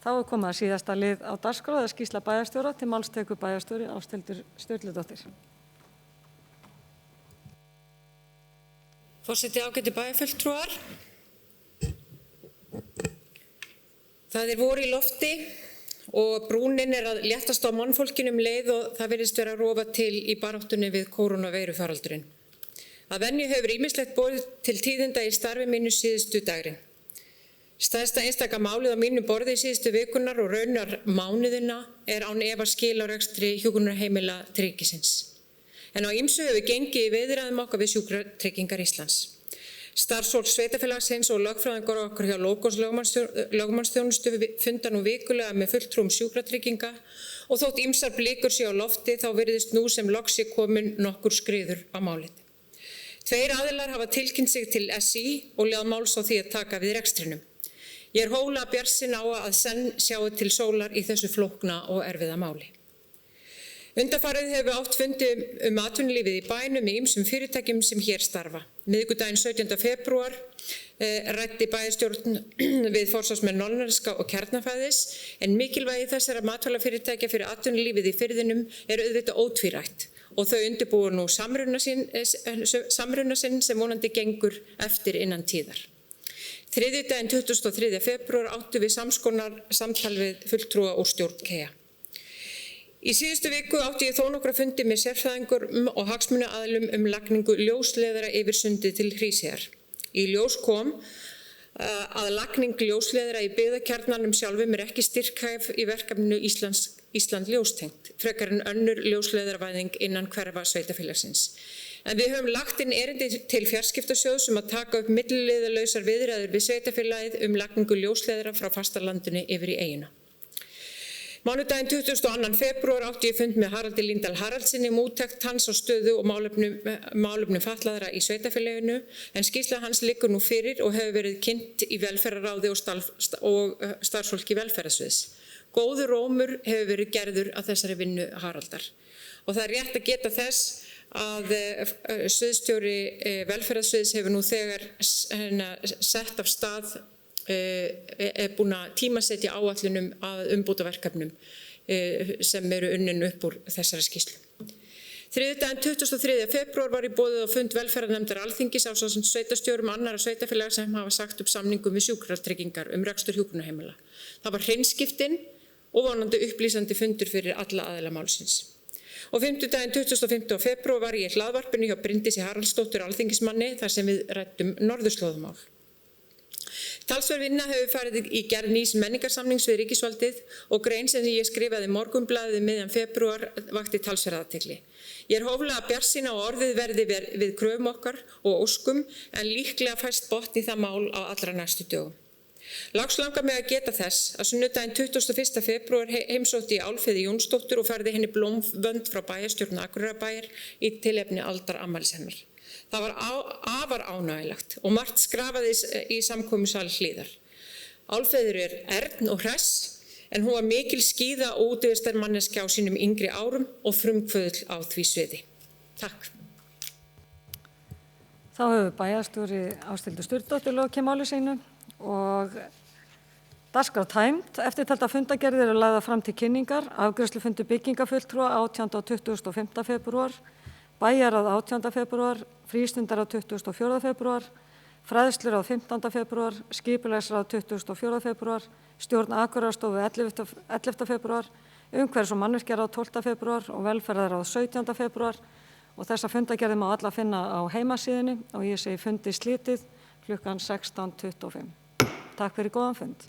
Þá komið að síðasta lið á dagskrá, það skýrsla bæjarstjóra, til máls tekur bæjarstjóri Ásthildur Sturludóttir. Forseti, ágætu bæjarfulltrúar. Það vor í lofti og brúnin að léttast á mannfólkinu leið og það virðist vera að rofa til í baráttunni við kórónuveirufaraldurinn. Að venju hefur ýmislegt borið til tíðinda í starfi mínu síðustu daginn. Stærsta einstaka málið á mínu borði í síðustu vikunar og raunar mánuðina án efa skil á rekstri hjúkrunarheimila ríkisins. En á ýmsu hefur gengið í viðræðum okkar við Sjúkratryggingar Íslands. Starfsfólk sveitarfélagsins og lögfræðingar okkar hjá lögmannsþjónustu funda nú vikulega með fulltrúum Sjúkratrygginga og þótt ýmsar blikur séu á lofti þá virðist nú sem loks sé komin nokkur skriður á málið. 2 aðilar hafa tilkynnt sig til SÍ og léð máls á því að taka við rekstrinum. Ég hóflega bjartsýn á að senn sjáu til sólar í þessu flókna og erfiða máli. Undanfarið hefur átt fundi atvinnulífið í bænum í ýmsum fyrirtækjum sem hér starfa. Miðvikudaginn 17. febrúar ræddi bæjarstjórn við forsvarsmenn Norðlenska og Kjarnafæðis en mikilvægi þessara matvælafyrirtækja fyrir atvinnulífið í firðinum auðvitað ótvírætt og þau undirbúa nú samruna sinn sem vonandi gengur eftir innan tíðar. Þriðjudaginn 23. febrúar áttu við samskonar samtal við fulltrúa úr stjórn KEA. Í síðustu viku átti ég þó nokkra fundi með sérfræðingum og hagsmunaaðilum lagningu ljósleiðara yfir sundið til Hríseyjar. Í ljós kom að lagning ljósleiðara í byggðakjarnanum sjálfum ekki styrkhæf í verkefninu Ísland ljóstengt, frekar en önnur ljósleiðaravæðing innan hverfa sveitarfélagsins. En við höfum lagt inn erindi til fjarskiptasjóðs að taka upp milliliðalausar viðræður við sveitarfélagið lagningu ljósleiðara frá fastalandinu yfir í eyjuna. Mánudaginn 22. febrúar átti ég fund með Haraldi Líndal Haraldsinni úttekt hans á stöðu og málefnum fatlaðra í sveitarfélaginu en skýrsla hans liggur nú fyrir og hefur verið kynnt í velferðarráði og starfsfólki velferðarsviðs. Góður rómur hefur verið gerður að þessari vinnu Haraldar og það rétt að geta þess að sviðsstjóri velferðarsviðs hefur nú þegar sett af stað búin að tímasetja áætlunum að umbótaverkefnum sem eru unnin upp úr þessari skýrslu. Þriðjudaginn 23. febrúar var í boðið á fund velferðarnefndar Alþingis ásamt sveitarstjórum annarra sveitarfélaga sem hafa sagt upp samningum við Sjúkratryggingar rekstur hjúkrunarheimila. Það var hreinskiptin og vonandi upplýsandi fundur fyrir alla aðila málsins. Og fimmtudaginn 25. febrúar var ég í hlaðvarpinu hjá Bryndísi Haraldsdóttur alþingismanni þar sem við ræddum norðurslóðamál. Talsverð vinna hefur farið í gerð nýs menningarsamnings við ríkisvaldið og grein sem ég skrifaði í Morgunblaðið miðjan febrúar vakti talsverða athygli. Ég hóflega bjartsýn á orðið verði við kröfum okkar og óskum en líklega fæst botn í það mál á allra næstu dögum. Loks langar mig að geta þess að sunnudaginn 21. febrúar heimsótti ég Álfheiði Jónsdóttur og færði henni blómvönd frá bæjarstjórn Akureyrarbæjar í tilefni aldarafmælis hennar. Það var afar ánægjulegt og margt skrafaðist í samkomusal Hlíðar. Álfheiður ern og hress en hún var mikil skíða og útivistarmanneskja á sínum yngri árum og frumkvöðull á því sviði. Takk. Þá hefur bæjarstjóri Ásthildur Sturludóttir lokið máli sínu og dagskrá tæmd. Eftirtalda fundagerðir eru lagðar fram til kynningar, afgreiðslufundur byggingafulltrúa 18. og 25. febrúar, bæjarráð 18. febrúar, frístundar 24. febrúar, fræðslur 15. febrúar, skipulagsráð 24. febrúar, stjórn Akureyrarstofu 11. febrúar, umhverfis- og mannvirkjaráð 12. febrúar og velferðarráð 17. febrúar og þessa fundagerði má alla finna á heimasíðunni og ég segi fundi slítið klukkan 16:25. Takk fyrir góðan fund.